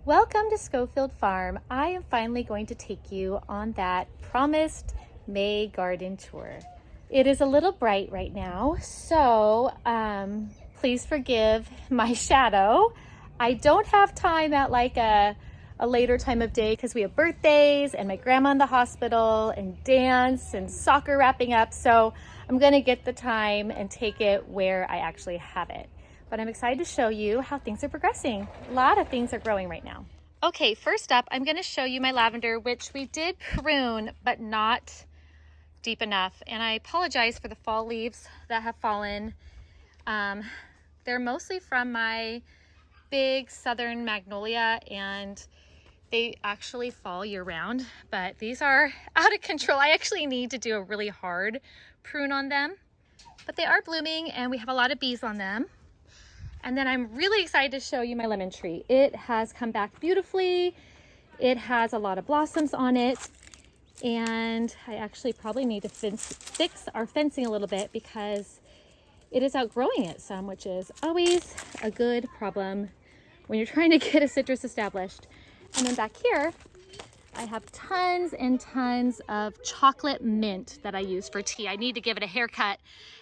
Welcome to Scofield Farm. I am finally going to take you on that promised May garden tour. It is a little bright right now, so please forgive my shadow. I don't have time at like a later time of day because we have birthdays and my grandma in the hospital and dance and soccer wrapping up. So I'm gonna get the time and take it where I actually have it. But I'm excited to show you how things are progressing. A lot of things are growing right now. Okay, first up, I'm gonna show you my lavender, which we did prune, but not deep enough. And I apologize for the fall leaves that have fallen. They're mostly from my big southern magnolia, and they actually fall year round, but these are out of control. I actually need to do a really hard prune on them, but they are blooming and we have a lot of bees on them. And then I'm really excited to show you my lemon tree. It has come back beautifully. It has a lot of blossoms on it. And I actually probably need to fix our fencing a little bit because it is outgrowing it some, which is always a good problem when you're trying to get a citrus established. And then back here, I have tons and tons of chocolate mint that I use for tea. I need to give it a haircut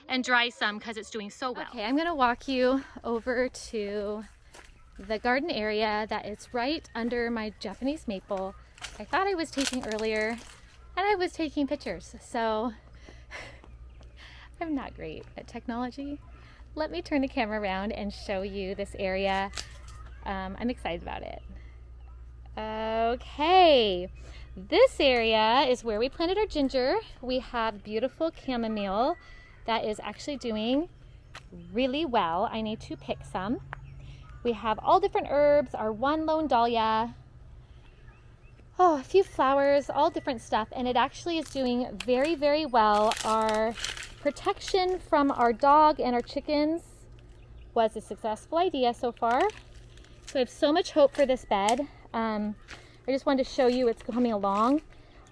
and dry some because it's doing so well. Okay, I'm gonna walk you over to the garden area that is right under my Japanese maple. I thought I was taking earlier and I was taking pictures. So I'm not great at technology. Let me turn the camera around and show you this area. I'm excited about it. Okay, this area is where we planted our ginger. We have beautiful chamomile that is actually doing really well. I need to pick some. We have all different herbs, our one lone dahlia, a few flowers, all different stuff, and it actually is doing very, very well. Our protection from our dog and our chickens was a successful idea so far. So I have so much hope for this bed. I just wanted to show you it's coming along.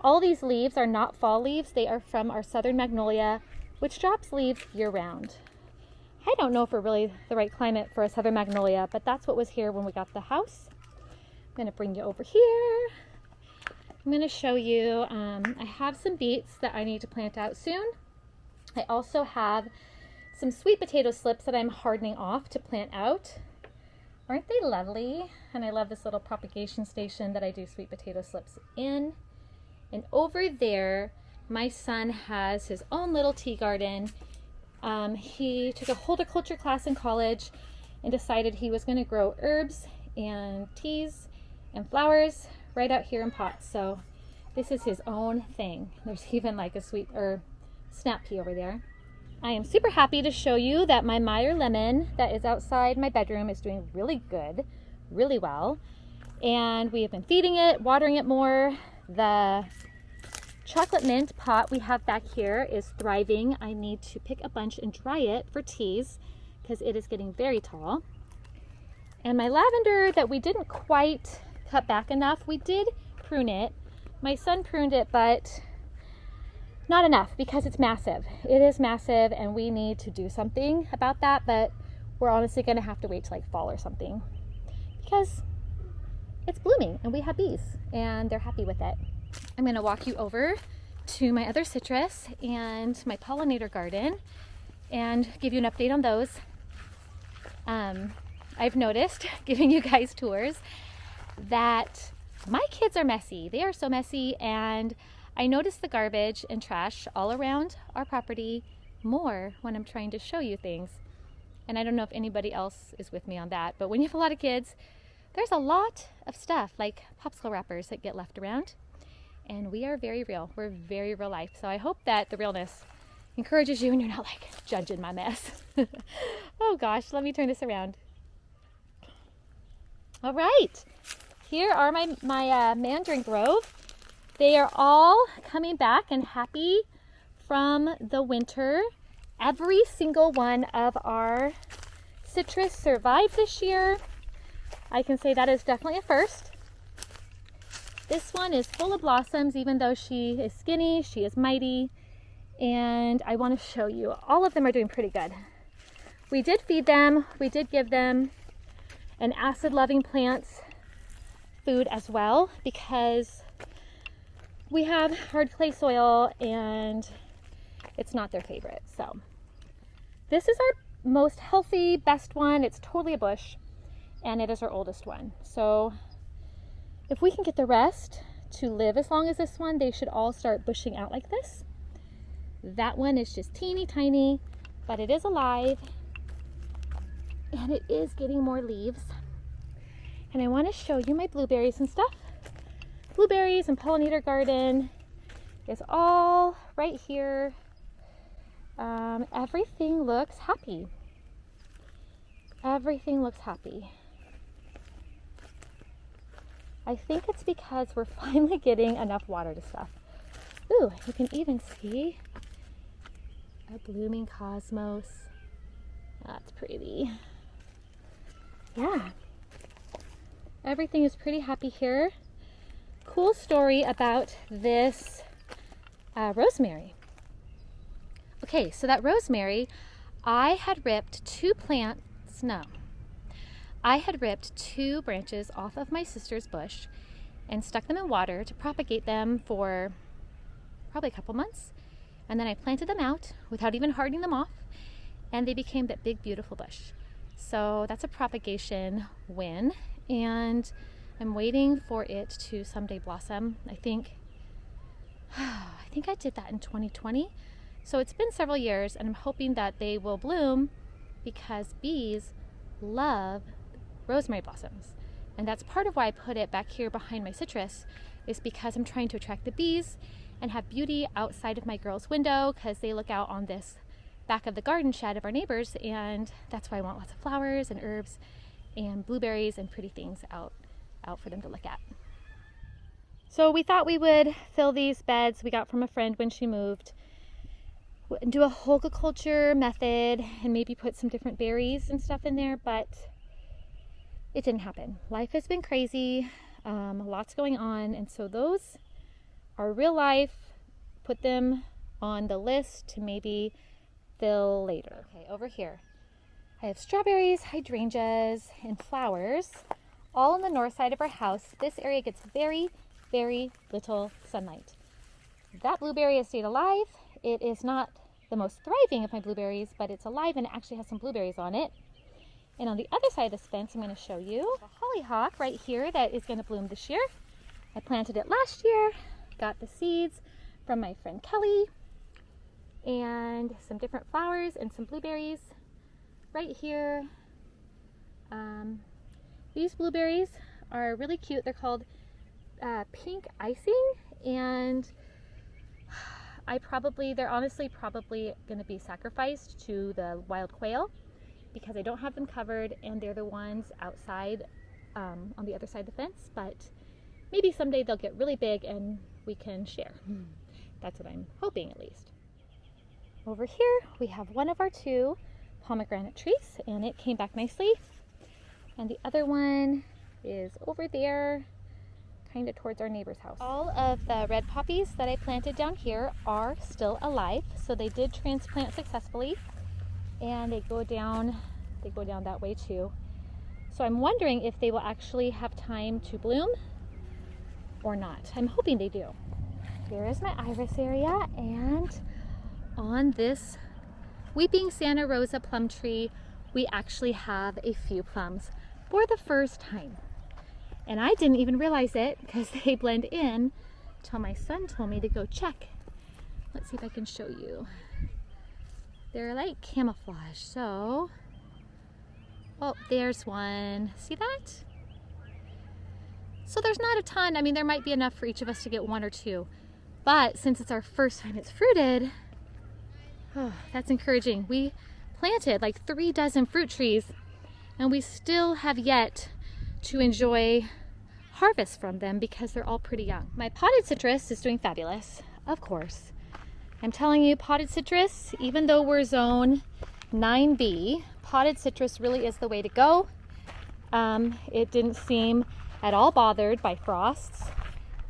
All these leaves are not fall leaves. They are from our southern magnolia, which drops leaves year round. I don't know if we're really the right climate for a southern magnolia, but that's what was here when we got the house. I'm gonna bring you over here. I'm gonna show you, I have some beets that I need to plant out soon. I also have some sweet potato slips that I'm hardening off to plant out. Aren't they lovely? And I love this little propagation station that I do sweet potato slips in. And over there, my son has his own little tea garden. He took a horticulture class in college and decided he was going to grow herbs and teas and flowers right out here in pots. So this is his own thing. There's even like a sweet or snap pea over there. I am super happy to show you that my Meyer lemon that is outside my bedroom is doing really good, really well. And we have been feeding it, watering it more. The chocolate mint pot we have back here is thriving. I need to pick a bunch and dry it for teas because it is getting very tall. And my lavender that we didn't quite cut back enough, we did prune it. My son pruned it, but not enough because it's massive. It is massive and we need to do something about that, but we're honestly gonna have to wait till like fall or something because it's blooming and we have bees and they're happy with it. I'm gonna walk you over to my other citrus and my pollinator garden and give you an update on those. I've noticed, giving you guys tours, that my kids are messy. They are so messy, and I notice the garbage and trash all around our property more when I'm trying to show you things. And I don't know if anybody else is with me on that, but when you have a lot of kids, there's a lot of stuff like popsicle wrappers that get left around. And we are very real. We're very real life. So I hope that the realness encourages you and you're not like judging my mess. Oh gosh, let me turn this around. All right, here are my mandarin grove. They are all coming back and happy from the winter. Every single one of our citrus survived this year. I can say that is definitely a first. This one is full of blossoms, even though she is skinny, she is mighty. And I want to show you, all of them are doing pretty good. We did feed them, we did give them an acid-loving plants food as well, because we have hard clay soil and it's not their favorite. So this is our most healthy, best one. It's totally a bush, and it is our oldest one. So if we can get the rest to live as long as this one, they should all start bushing out like this. That one is just teeny tiny, but it is alive and it is getting more leaves. And I want to show you my blueberries and stuff. Blueberries and pollinator garden is all right here. Everything looks happy. Everything looks happy. I think it's because we're finally getting enough water to stuff. Ooh, you can even see a blooming cosmos. That's pretty. Yeah. Everything is pretty happy here. Cool story about this rosemary. Okay, so that rosemary, I had ripped two branches off of my sister's bush and stuck them in water to propagate them for probably a couple months. And then I planted them out without even hardening them off, and they became that big, beautiful bush. So that's a propagation win, and I'm waiting for it to someday blossom. I think I did that in 2020. So it's been several years, and I'm hoping that they will bloom because bees love rosemary blossoms. And that's part of why I put it back here behind my citrus, is because I'm trying to attract the bees and have beauty outside of my girls' window, because they look out on this back of the garden shed of our neighbors, and that's why I want lots of flowers and herbs and blueberries and pretty things out for them to look at. So we thought we would fill these beds we got from a friend when she moved, do a horticulture method and maybe put some different berries and stuff in there, but it didn't happen. Life has been crazy, lots going on, and so those are real life. Put them on the list to maybe fill later. Okay, over here I have strawberries, hydrangeas, and flowers all on the north side of our house. This area gets very, very little sunlight. That blueberry has stayed alive. It is not the most thriving of my blueberries, but it's alive and it actually has some blueberries on it. And on the other side of this fence, I'm going to show you a hollyhock right here that is going to bloom this year. I planted it last year, got the seeds from my friend Kelly, and some different flowers and some blueberries right here. These blueberries are really cute. They're called pink icing, and they're honestly probably going to be sacrificed to the wild quail because I don't have them covered, and they're the ones outside on the other side of the fence, but maybe someday they'll get really big and we can share. That's what I'm hoping, at least. Over here we have one of our two pomegranate trees, and it came back nicely, and the other one is over there kind of towards our neighbor's house. All of the red poppies that I planted down here are still alive, so they did transplant successfully, and they go down that way too. So I'm wondering if they will actually have time to bloom or not. I'm hoping they do. Here is my iris area, and on this weeping Santa Rosa plum tree, we actually have a few plums for the first time. And I didn't even realize it because they blend in till my son told me to go check. Let's see if I can show you. They're like camouflage. So, oh, there's one. See that? So there's not a ton. I mean, there might be enough for each of us to get one or two. But since it's our first time it's fruited, oh, that's encouraging. We planted like 3 dozen fruit trees, and we still have yet to enjoy harvest from them because they're all pretty young. My potted citrus is doing fabulous, of course. I'm telling you, potted citrus, even though we're zone 9B, potted citrus really is the way to go. It didn't seem at all bothered by frosts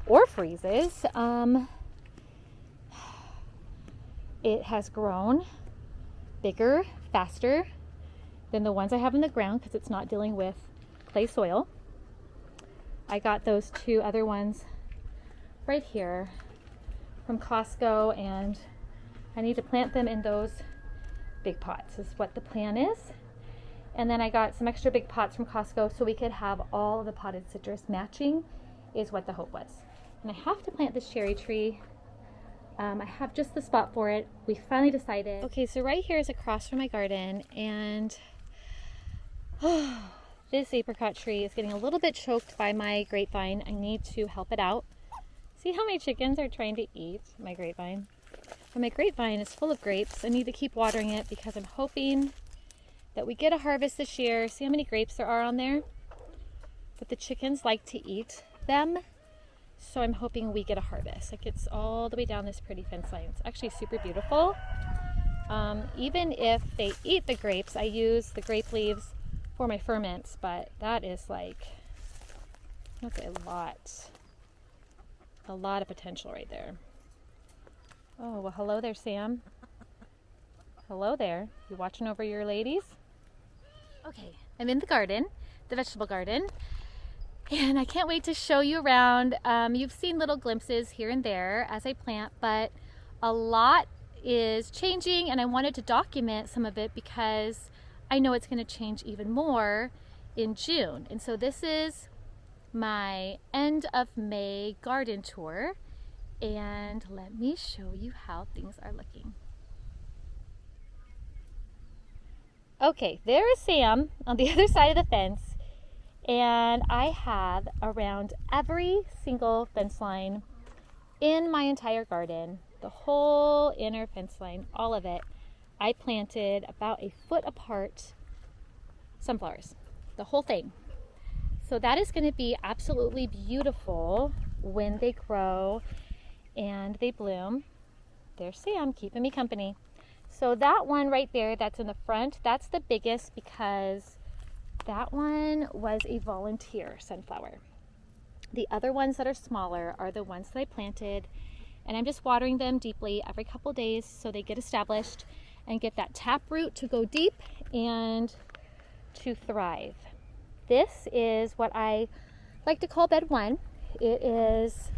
or freezes. It has grown bigger, faster than the ones I have in the ground because it's not dealing with clay soil. I got those 2 other ones right here from Costco, and I need to plant them in those big pots is what the plan is. And then I got some extra big pots from Costco so we could have all of the potted citrus matching is what the hope was. And I have to plant this cherry tree. I have just the spot for it. We finally decided. Okay, so right here is across from my garden, and this apricot tree is getting a little bit choked by my grapevine. I need to help it out. See how my chickens are trying to eat my grapevine? And my grapevine is full of grapes. I need to keep watering it because I'm hoping that we get a harvest this year. See how many grapes there are on there? But the chickens like to eat them. So I'm hoping we get a harvest. Like, it's all the way down this pretty fence line. It's actually super beautiful. Even if they eat the grapes, I use the grape leaves for my ferments, but that is like, that's a lot of potential right there. Oh, well, hello there, Sam. Hello there. You watching over your ladies? Okay, I'm in the garden, the vegetable garden. And I can't wait to show you around. You've seen little glimpses here and there as I plant, but a lot is changing, and I wanted to document some of it because I know it's going to change even more in June. And so this is my end of May garden tour, and let me show you how things are looking. Okay, there is Sam on the other side of the fence. And I have around every single fence line in my entire garden, the whole inner fence line, all of it. I planted about a foot apart sunflowers, the whole thing. So that is going to be absolutely beautiful when they grow and they bloom. There's Sam keeping me company. So that one right there that's in the front, that's the biggest because that one was a volunteer sunflower. The other ones that are smaller are the ones that I planted, and I'm just watering them deeply every couple days so they get established and get that tap root to go deep and to thrive. This is what I like to call bed 1. It is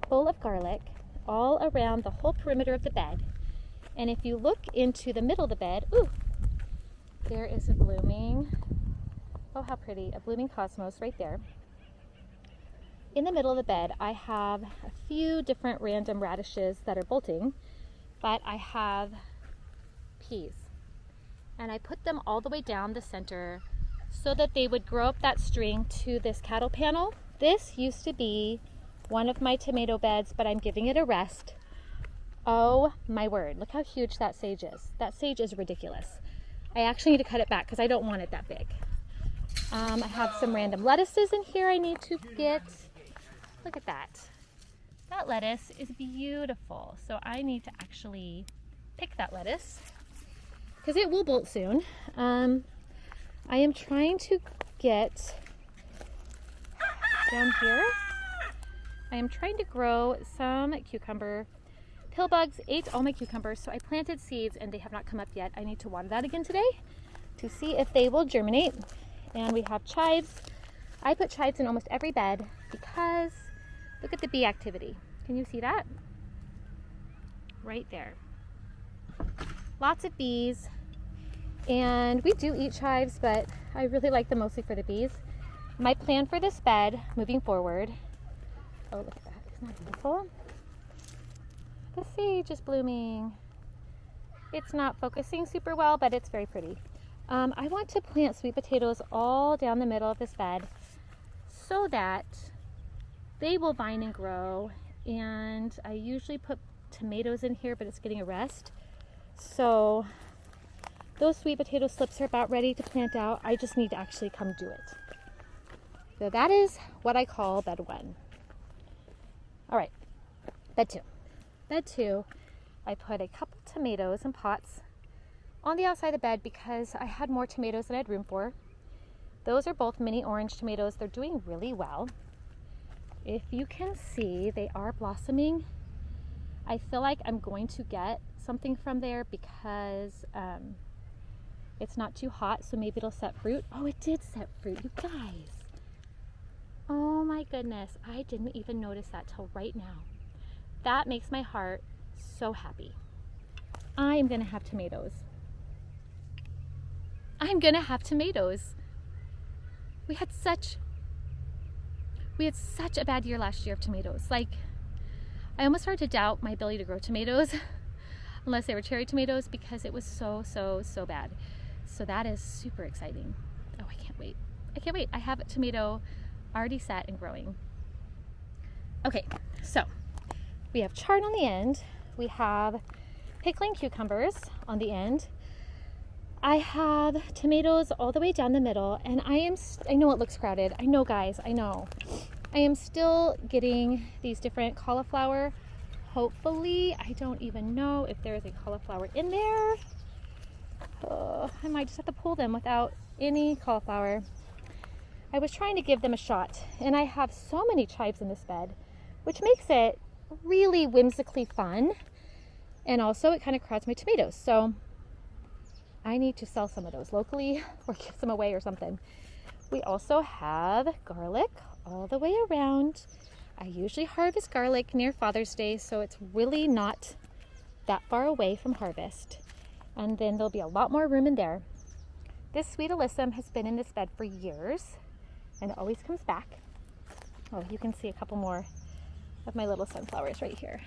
full of garlic all around the whole perimeter of the bed. And if you look into the middle of the bed, ooh, there is a blooming, oh how pretty, a blooming cosmos right there. In the middle of the bed, I have a few different random radishes that are bolting, but I have peas. And I put them all the way down the center so that they would grow up that string to this cattle panel. This used to be one of my tomato beds, but I'm giving it a rest. Oh my word, look how huge that sage is. That sage is ridiculous. I actually need to cut it back because I don't want it that big. I have some random lettuces in here I need to get. Look at that. That lettuce is beautiful. So I need to actually pick that lettuce because it will bolt soon. I am trying to get down here. I am trying to grow some cucumber. Pill bugs ate all my cucumbers, so I planted seeds and they have not come up yet. I need to water that again today to see if they will germinate. And we have chives. I put chives in almost every bed because look at the bee activity. Can you see that? Right there. Lots of bees. And we do eat chives, but I really like them mostly for the bees. My plan for this bed moving forward, oh look at that, isn't that beautiful? The sage is blooming. It's not focusing super well, but it's very pretty. I want to plant sweet potatoes all down the middle of this bed so that they will vine and grow. And I usually put tomatoes in here, but it's getting a rest. So those sweet potato slips are about ready to plant out. I just need to actually come do it. So that is what I call bed 1. All right, bed 2. Bed 2, I put a couple tomatoes in pots on the outside of the bed because I had more tomatoes than I had room for. Those are both mini orange tomatoes. They're doing really well. If you can see, they are blossoming. I feel like I'm going to get something from there because it's not too hot, so maybe it'll set fruit. Oh, it did set fruit, you guys. Oh my my goodness, I didn't even notice that till right now. That makes my heart so happy. I am gonna have tomatoes. I'm gonna have tomatoes. We had such a bad year last year of tomatoes. Like, I almost started to doubt my ability to grow tomatoes unless they were cherry tomatoes, because it was so bad. So that is super exciting. Oh, I can't wait. I can't wait. I have a tomato already set and growing. Okay, so we have chard on the end. We have pickling cucumbers on the end. I have tomatoes all the way down the middle, and I know it looks crowded. I know, guys, I know. I am still getting these different cauliflower. Hopefully, I don't even know if there is a cauliflower in there. I might just have to pull them without any cauliflower. I was trying to give them a shot, and I have so many chives in this bed, which makes it really whimsically fun. And also it kind of crowds my tomatoes. So I need to sell some of those locally or give some away or something. We also have garlic all the way around. I usually harvest garlic near Father's Day, so it's really not that far away from harvest. And then there'll be a lot more room in there. This sweet alyssum has been in this bed for years, and it always comes back. Oh, you can see a couple more of my little sunflowers right here.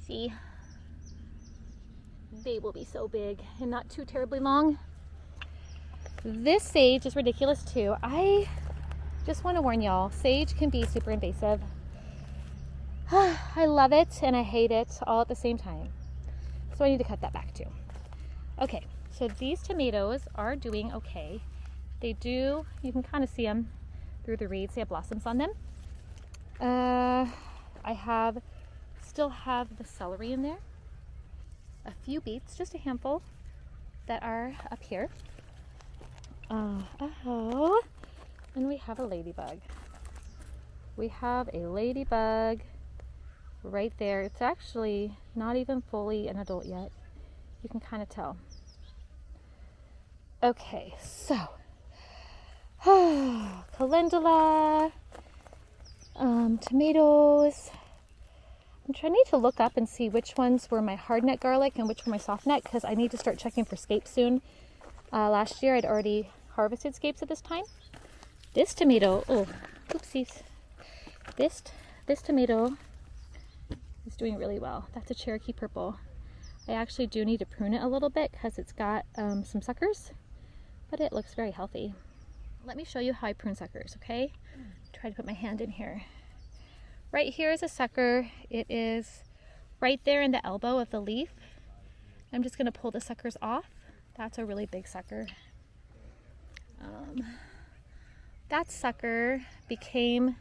See? They will be so big and not too terribly long. This sage is ridiculous too. I just want to warn y'all, sage can be super invasive. I love it and I hate it all at the same time. So I need to cut that back too. Okay, so these tomatoes are doing okay. They do, you can kind of see them through the reeds. They have blossoms on them. I still have the celery in there. A few beets, just a handful that are up here. Oh, and we have a ladybug. We have a ladybug right there. It's actually not even fully an adult yet. You can kind of tell. Okay, so calendula, tomatoes. I need to look up and see which ones were my hardneck garlic and which were my softneck, because I need to start checking for scapes soon. Last year I'd already harvested scapes at this time. This tomato, oh, oopsies. This tomato is doing really well. That's a Cherokee purple. I actually do need to prune it a little bit because it's got some suckers, but it looks very healthy. Let me show you how I prune suckers, okay? Try to put my hand in here. Right here is a sucker. It is right there in the elbow of the leaf. I'm just going to pull the suckers off. That's a really big sucker. That sucker became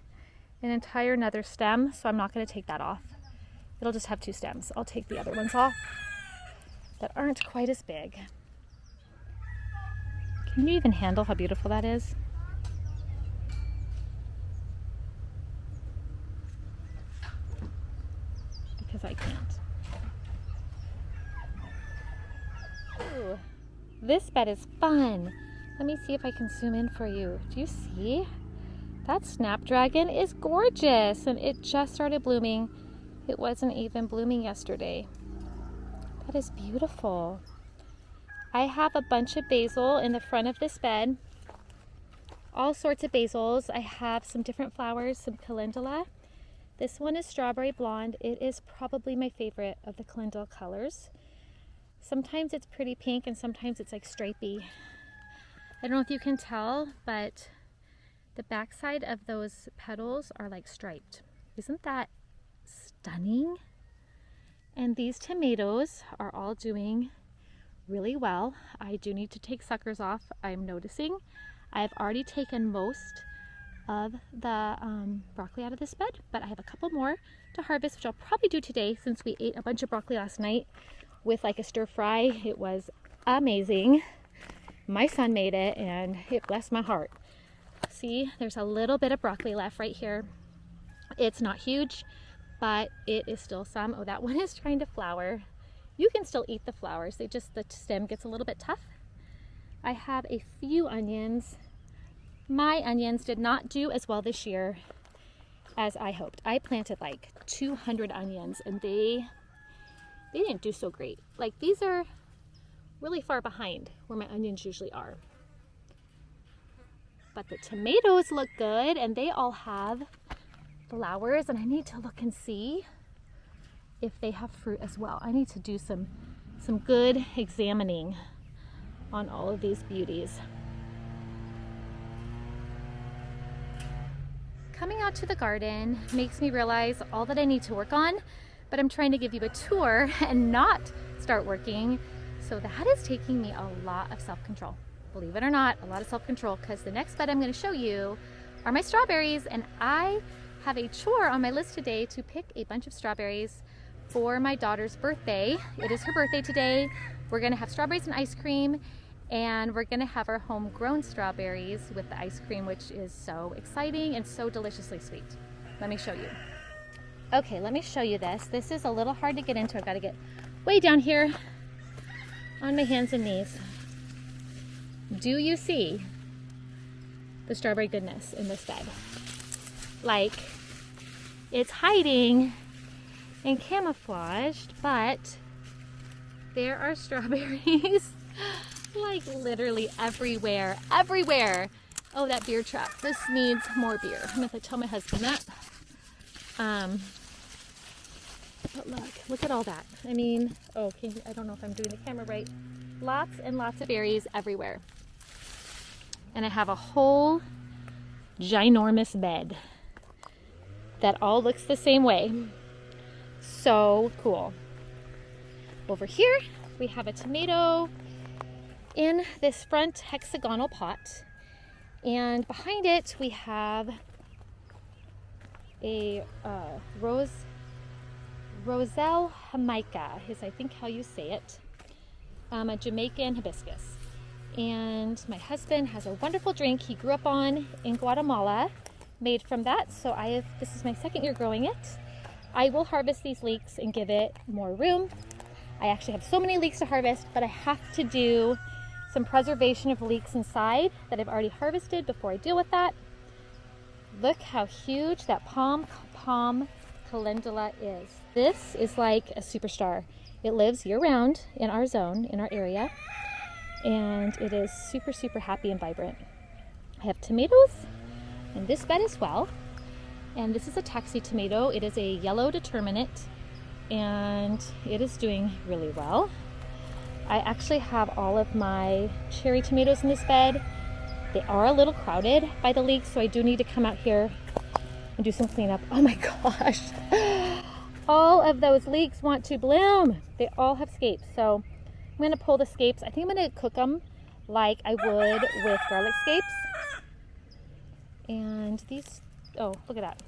an entire another stem, so I'm not going to take that off. It'll just have two stems. I'll take the other ones off that aren't quite as big. Can you even handle how beautiful that is? Because I can't. Ooh, this bed is fun. Let me see if I can zoom in for you. Do you see? That snapdragon is gorgeous, and it just started blooming. It wasn't even blooming yesterday. That is beautiful. I have a bunch of basil in the front of this bed. All sorts of basils. I have some different flowers, some calendula. This one is strawberry blonde. It is probably my favorite of the calendula colors. Sometimes it's pretty pink and sometimes it's like stripy. I don't know if you can tell, but the backside of those petals are like striped. Isn't that stunning? And these tomatoes are all doing really well. I do need to take suckers off, I'm noticing. I've already taken most of the broccoli out of this bed, but I have a couple more to harvest, which I'll probably do today since we ate a bunch of broccoli last night with like a stir fry. It was amazing. My son made it and it blessed my heart. See, there's a little bit of broccoli left right here. It's not huge, but it is still some. Oh, that one is trying to flower. You can still eat the flowers. The stem gets a little bit tough. I have a few onions. My onions did not do as well this year as I hoped. I planted like 200 onions and they didn't do so great. Like these are really far behind where my onions usually are. But the tomatoes look good and they all have flowers, and I need to look and see if they have fruit as well. I need to do some good examining on all of these beauties. Coming out to the garden makes me realize all that I need to work on, but I'm trying to give you a tour and not start working. So that is taking me a lot of self-control. Believe it or not, a lot of self-control, because the next bed I'm going to show you are my strawberries, and I have a chore on my list today to pick a bunch of strawberries for my daughter's birthday. It is her birthday today. We're going to have strawberries and ice cream, and we're going to have our homegrown strawberries with the ice cream, which is so exciting and so deliciously sweet. Let me show you. Okay, let me show you this. This is a little hard to get into. I've got to get way down here on my hands and knees. Do you see the strawberry goodness in this bed? Like, it's hiding and camouflaged, but there are strawberries like literally everywhere. Oh, that beer trap. This needs more beer. I'm gonna tell my husband that. But look at all that. I mean, I don't know if I'm doing the camera right. Lots and lots of berries everywhere. And I have a whole ginormous bed that all looks the same way. So cool. Over here, we have a tomato in this front hexagonal pot. And behind it, we have a Roselle Jamaica is I think how you say it. A Jamaican hibiscus. And my husband has a wonderful drink he grew up on in Guatemala, made from that. So this is my second year growing it. I will harvest these leeks and give it more room. I actually have so many leeks to harvest, but I have to do some preservation of leeks inside that I've already harvested before I deal with that. Look how huge that palm calendula is. This is like a superstar. It lives year-round in our zone, in our area, and it is super, super happy and vibrant. I have tomatoes in this bed as well, and this is a taxi tomato. It is a yellow determinate, and it is doing really well. I actually have all of my cherry tomatoes in this bed. They are a little crowded by the leeks, so I do need to come out here and do some cleanup. Oh my gosh. All of those leeks want to bloom. They all have scapes. So I'm going to pull the scapes. I think I'm going to cook them like I would with garlic scapes. And these, oh, look at that.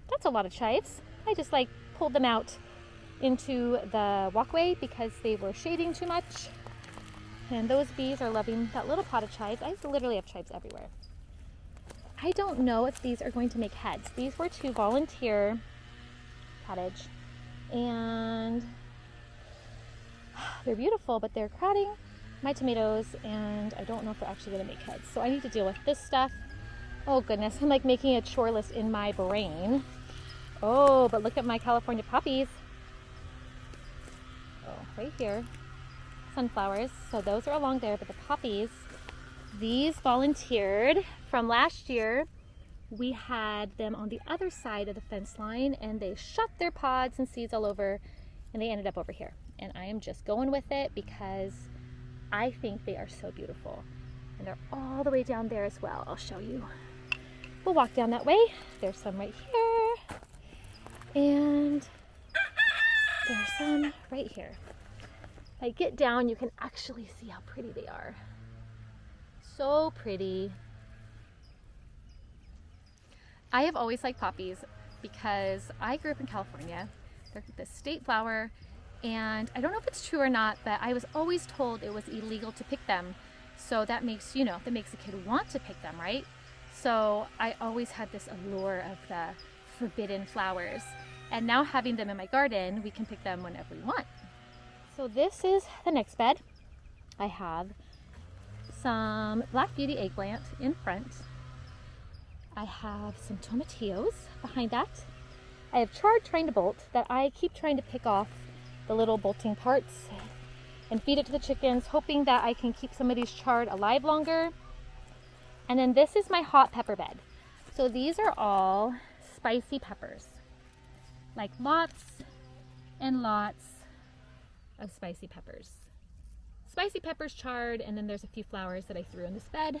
That's a lot of chives. I just pulled them out into the walkway because they were shading too much. And those bees are loving that little pot of chives. I literally have chives everywhere. I don't know if these are going to make heads. These were to volunteer cottage, and they're beautiful, but they're crowding my tomatoes, and I don't know if they're actually going to make heads. So I need to deal with this stuff. Oh goodness, I'm like making a chore list in my brain. Oh, but look at my California poppies. Oh, right here. Sunflowers. So those are along there, but the poppies, these volunteered from last year. We had them on the other side of the fence line, and they shot their pods and seeds all over, and they ended up over here. And I am just going with it because I think they are so beautiful. And they're all the way down there as well. I'll show you. We'll walk down that way. There's some right here. And there's some right here. If I get down, you can actually see how pretty they are. So pretty. I have always liked poppies because I grew up in California. They're the state flower, and I don't know if it's true or not, but I was always told it was illegal to pick them. So that makes, that makes a kid want to pick them, right? So I always had this allure of the forbidden flowers. And now having them in my garden, we can pick them whenever we want. So this is the next bed. I have some Black Beauty eggplant in front. I have some tomatillos behind that. I have chard trying to bolt that I keep trying to pick off the little bolting parts and feed it to the chickens, hoping that I can keep some of these chard alive longer. And then this is my hot pepper bed. So these are all spicy peppers, like lots and lots of spicy peppers. Spicy peppers, chard, and then there's a few flowers that I threw in this bed.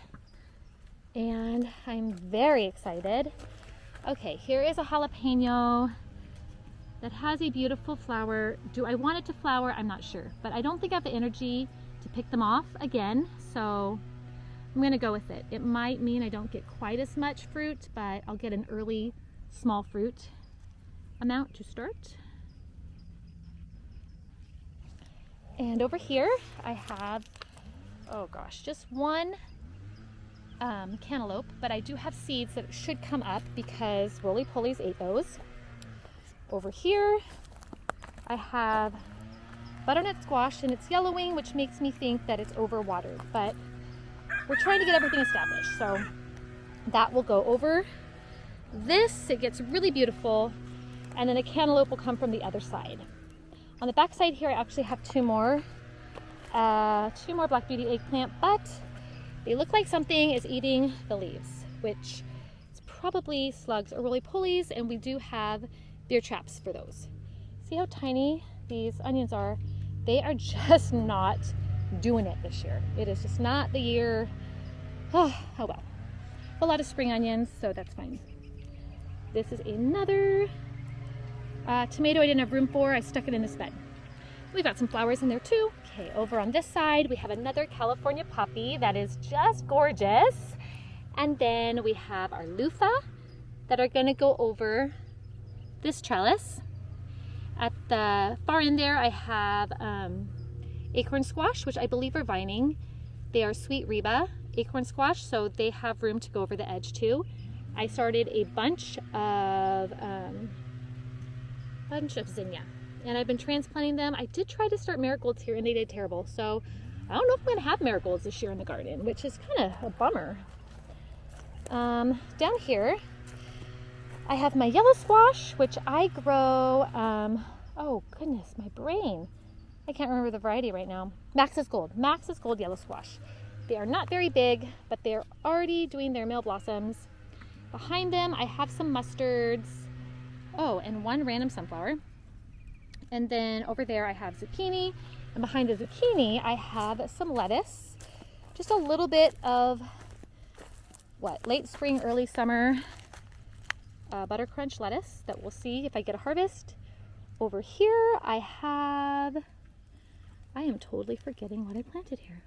And I'm very excited. Okay, here is a jalapeno that has a beautiful flower. Do I want it to flower? I'm not sure, but I don't think I have the energy to pick them off again, so I'm gonna go with it. It might mean I don't get quite as much fruit, but I'll get an early small fruit amount to start. And over here I have, oh gosh, just one cantaloupe, but I do have seeds that should come up because roly-polies ate those. Over here I have butternut squash, and it's yellowing, which makes me think that it's overwatered, but we're trying to get everything established, so that will go over this. It gets really beautiful, and then a cantaloupe will come from the other side. On the back side here I actually have two more Black Beauty eggplant, but they look like something is eating the leaves, which is probably slugs or roly-polies, and we do have beer traps for those. See how tiny these onions are? They are just not doing it this year. It is just not the year. Oh well. A lot of spring onions, so that's fine. This is another tomato I didn't have room for. I stuck it in this bed. We've got some flowers in there too. Okay, over on this side, we have another California poppy that is just gorgeous. And then we have our loofah that are gonna go over this trellis. At the far end there, I have acorn squash, which I believe are vining. They are sweet Reba acorn squash, so they have room to go over the edge too. I started a bunch of zinnia, and I've been transplanting them. I did try to start marigolds here and they did terrible, so I don't know if I'm gonna have marigolds this year in the garden, which is kind of a bummer. Down here I have my yellow squash, which I grow, oh goodness, my brain. I can't remember the variety right now. Max's Gold yellow squash. They are not very big, but they're already doing their male blossoms. Behind them, I have some mustards. Oh, and one random sunflower. And then over there, I have zucchini. And behind the zucchini, I have some lettuce. Just a little bit of, late spring, early summer butter crunch lettuce that we'll see if I get a harvest. Over here, I am totally forgetting what I planted here.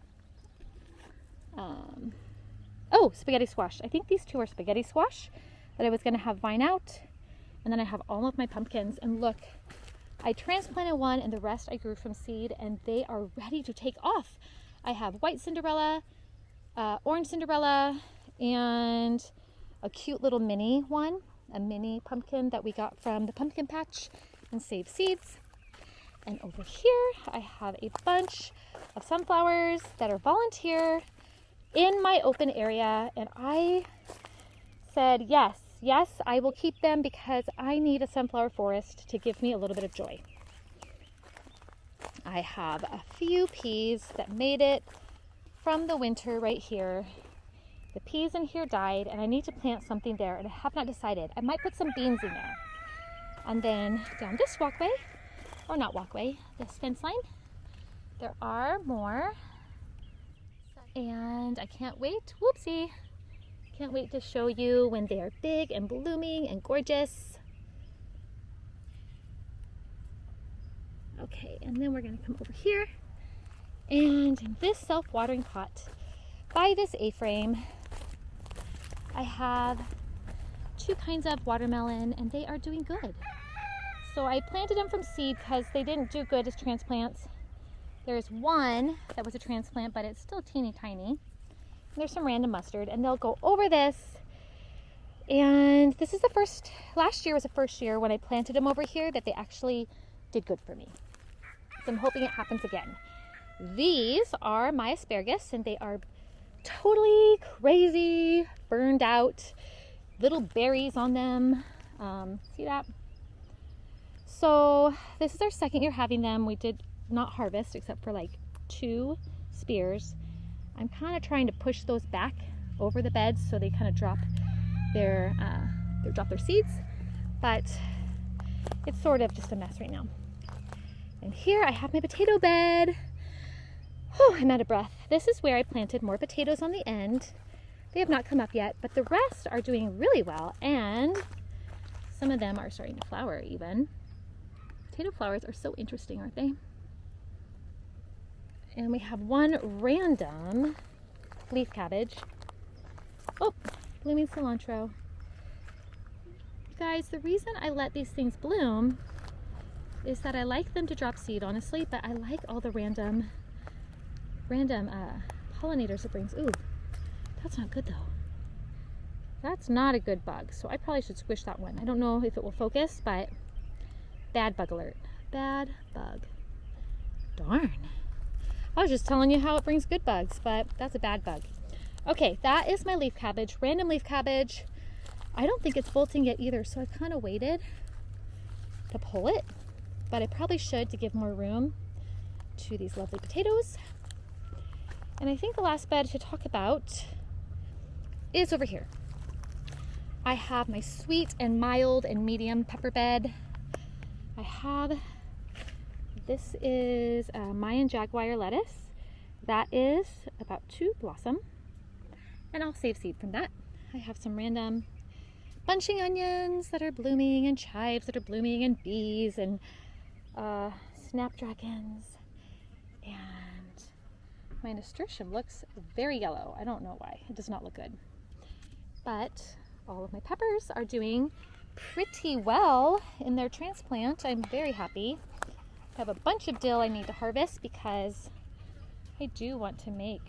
Oh, spaghetti squash. I think these two are spaghetti squash that I was going to have vine out. And then I have all of my pumpkins. And look, I transplanted one and the rest I grew from seed, and they are ready to take off. I have white Cinderella, orange Cinderella, and a cute little mini one, a mini pumpkin that we got from the pumpkin patch and saved seeds. And over here, I have a bunch of sunflowers that are volunteer in my open area, and I said yes, I will keep them because I need a sunflower forest to give me a little bit of joy. I have a few peas that made it from the winter right here. The peas in here died, and I need to plant something there, and I have not decided. I might put some beans in there. And then down this walkway, or not walkway, this fence line, there are more. And I can't wait, can't wait to show you when they are big and blooming and gorgeous. Okay, and then we're gonna come over here, and in this self-watering pot by this A-frame, I have two kinds of watermelon, and they are doing good. So I planted them from seed because they didn't do good as transplants. There's one that was a transplant, but it's still teeny tiny. And there's some random mustard, and they'll go over this. And this is last year was the first year when I planted them over here that they actually did good for me. So I'm hoping it happens again. These are my asparagus, and they are totally crazy, burned out. little berries on them. See that? So this is our second year having them. We did not harvest except for like 2 spears. I'm kind of trying to push those back over the beds so they kind of drop their seeds, but it's sort of just a mess right now. And here I have my potato bed. Oh, I'm out of breath. This is where I planted more potatoes on the end. They have not come up yet, but the rest are doing really well, and some of them are starting to flower even. Potato flowers are so interesting, aren't they? And we have one random leaf cabbage. Oh, blooming cilantro. You guys, the reason I let these things bloom is that I like them to drop seed, honestly, but I like all the random pollinators it brings. Ooh, that's not good though. That's not a good bug, so I probably should squish that one. I don't know if it will focus, but bad bug alert. Bad bug. Darn. I was just telling you how it brings good bugs, but that's a bad bug. Okay, that is my leaf cabbage, random leaf cabbage. I don't think it's bolting yet either, so I kind of waited to pull it, but I probably should to give more room to these lovely potatoes. And I think the last bed to talk about is over here. I have my sweet and mild and medium pepper bed. This is Mayan jaguar lettuce. That is about to blossom, and I'll save seed from that. I have some random bunching onions that are blooming, and chives that are blooming, and bees, and snapdragons, and my nasturtium looks very yellow. I don't know why. It does not look good. But all of my peppers are doing pretty well in their transplant. I'm very happy. I have a bunch of dill I need to harvest because I do want to make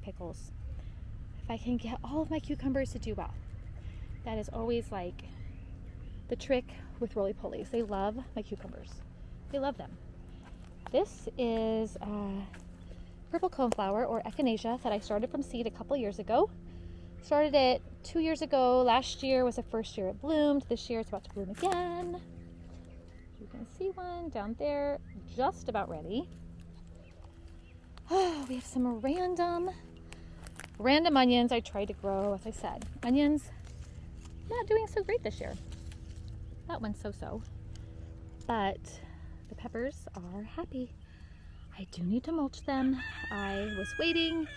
pickles. If I can get all of my cucumbers to do well. That is always like the trick with roly-polies. They love my cucumbers. They love them. This is purple coneflower, or echinacea, that I started from seed a couple years ago. Started it 2 years ago. Last year was the first year it bloomed. This year it's about to bloom again. You can see one down there, just about ready. Oh, we have some random onions I tried to grow. As I said, onions not doing so great this year. That one's so-so. But the peppers are happy. I do need to mulch them. I was waiting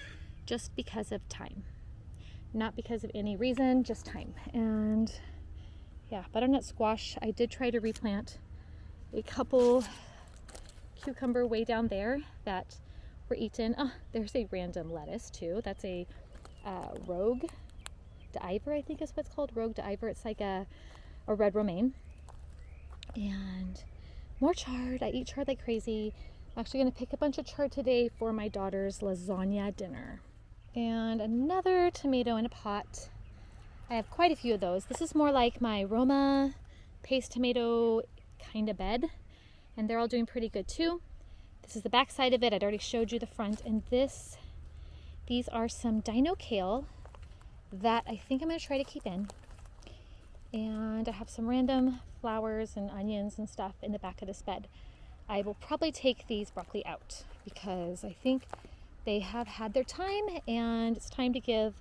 just because of time. Not because of any reason, just time. And yeah, butternut squash, I did try to replant a couple cucumber way down there that were eaten. Oh, there's a random lettuce too. That's a rogue d'Ivoire, I think is what's called, rogue d'Ivoire. It's like a red romaine. And more chard. I eat chard like crazy. I'm actually going to pick a bunch of chard today for my daughter's lasagna dinner. And another tomato in a pot. I have quite a few of those. This is more like my Roma paste tomato kind of bed, and they're all doing pretty good too. This is the back side of it. I'd already showed you the front, and these are some dino kale that I think I'm going to try to keep in. And I have some random flowers and onions and stuff in the back of this bed. I will probably take these broccoli out because I think they have had their time, and it's time to give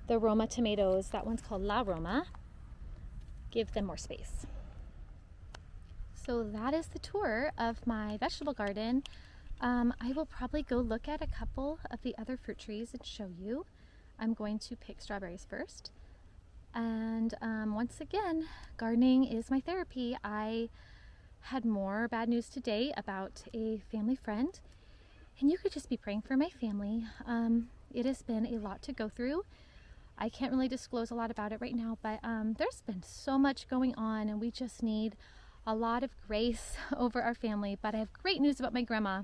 the Roma tomatoes, that one's called La Roma, give them more space. So that is the tour of my vegetable garden. I will probably go look at a couple of the other fruit trees and show you. I'm going to pick strawberries first. And once again, gardening is my therapy. I had more bad news today about a family friend, and you could just be praying for my family. It has been a lot to go through. I can't really disclose a lot about it right now, but there's been so much going on, and we just need a lot of grace over our family. But I have great news about my grandma.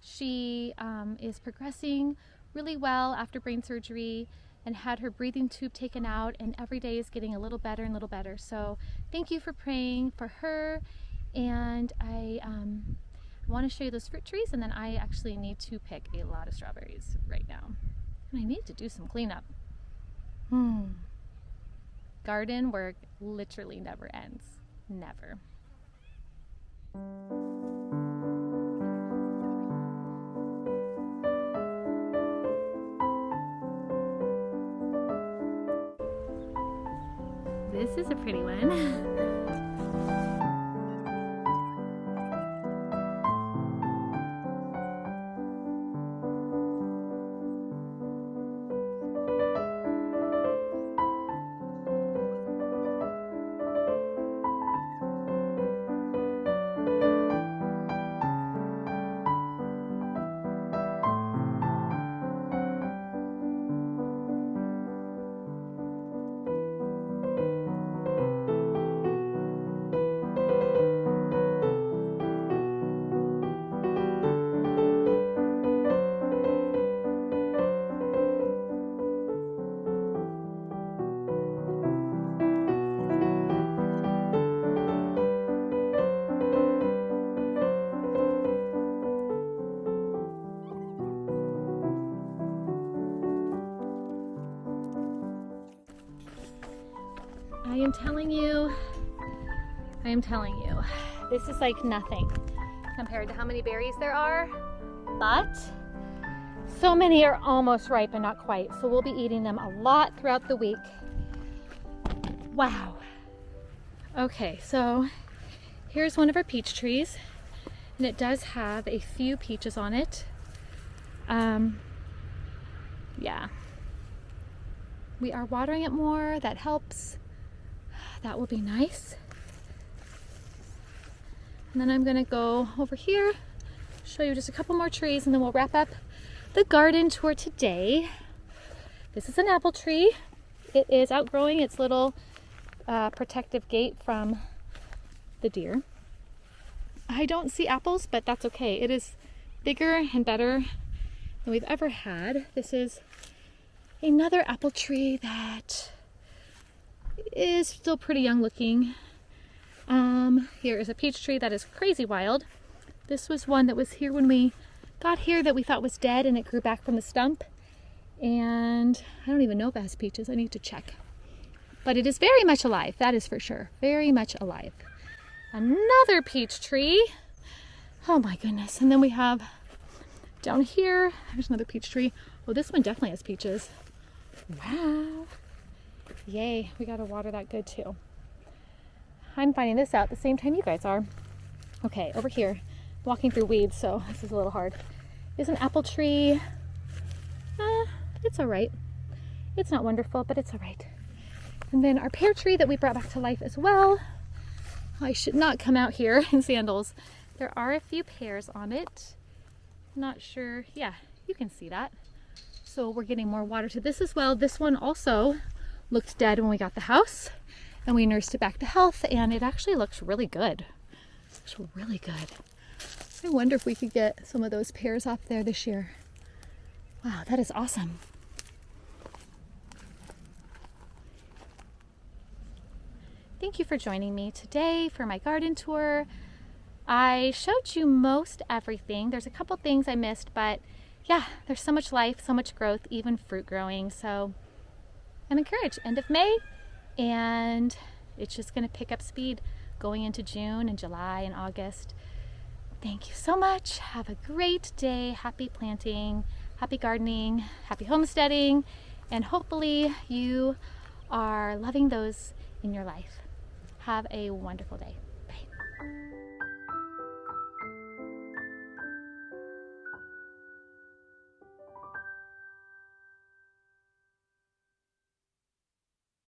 She is progressing really well after brain surgery and had her breathing tube taken out, and every day is getting a little better and a little better. So thank you for praying for her. And I want to show you those fruit trees, and then I actually need to pick a lot of strawberries right now. And I need to do some cleanup. Garden work literally never ends. Never. This is a pretty one. I am telling you, this is like nothing compared to how many berries there are, but so many are almost ripe and not quite, so we'll be eating them a lot throughout the week. Wow. Okay, so here's one of our peach trees, and it does have a few peaches on it. Yeah. We are watering it more, that helps. That will be nice. And then I'm gonna go over here, show you just a couple more trees, and then we'll wrap up the garden tour today. This is an apple tree. It is outgrowing its little protective gate from the deer. I don't see apples, but that's okay. It is bigger and better than we've ever had. This is another apple tree that is still pretty young looking. Here is a peach tree that is crazy wild. This was one that was here when we got here that we thought was dead, and it grew back from the stump. And I don't even know if it has peaches. I need to check. But it is very much alive, that is for sure. Very much alive. Another peach tree. Oh my goodness. And then we have down here, there's another peach tree. Oh, this one definitely has peaches. Wow. Yay, we gotta water that good too. I'm finding this out the same time you guys are. Okay, over here, walking through weeds, so this is a little hard. There's an apple tree. It's all right. It's not wonderful, but it's all right. And then our pear tree that we brought back to life as well. I should not come out here in sandals. There are a few pears on it. Not sure, yeah, you can see that. So we're getting more water to this as well. This one also looked dead when we got the house, and we nursed it back to health, and it actually looks really good. It looks really good. I wonder if we could get some of those pears off there this year. Wow, that is awesome. Thank you for joining me today for my garden tour. I showed you most everything. There's a couple things I missed, but yeah, there's so much life, so much growth, even fruit growing. So I'm encouraged. End of May, and it's just going to pick up speed going into June and July and August. Thank you so much. Have a great day. Happy planting, happy gardening, happy homesteading, and hopefully you are loving those in your life. Have a wonderful day. Bye.